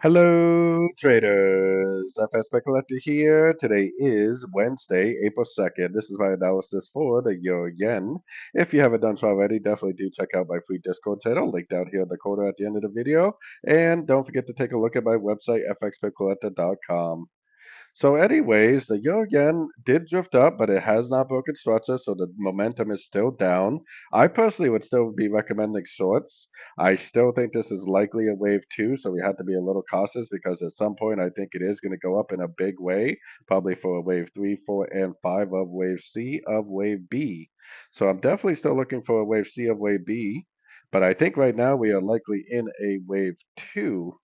Hello, traders. FX Pip Collector here. Today is Wednesday, April 2nd. This is my analysis for the Euro Yen. If you haven't done so already, definitely do check out my free Discord channel, linked down here in the corner at the end of the video. And don't forget to take a look at my website, fxpipcollector.com. So, anyways, the euro yen did drift up, but it has not broken structure, so the momentum is still down. I personally would still be recommending shorts. I still think this is likely a wave two, so we have to be a little cautious because at some point I think it is going to go up in a big way, probably for a wave three, four, and five of wave C of wave B. So I'm definitely still looking for a wave C of wave B, but I think right now we are likely in a wave two.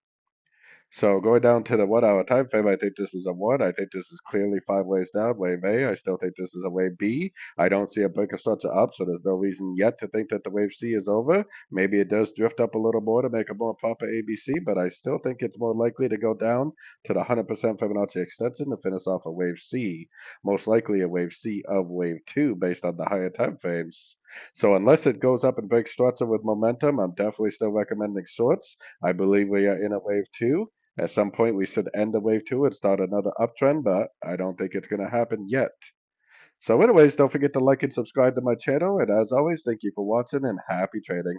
So going down to the 1 hour time frame, I think this is a one. I think this is clearly five ways down, wave A. I still think this is a wave B. I don't see a break of structure up, so there's no reason yet to think that the wave C is over. Maybe it does drift up a little more to make a more proper ABC, but I still think it's more likely to go down to the 100% Fibonacci extension to finish off a wave C. Most likely a wave C of wave two based on the higher time frames. So unless it goes up and breaks structure with momentum, I'm definitely still recommending shorts. I believe we are in a wave two. At some point, we should end the wave two and start another uptrend, but I don't think it's going to happen yet. So anyways, don't forget to like and subscribe to my channel. And as always, thank you for watching and happy trading.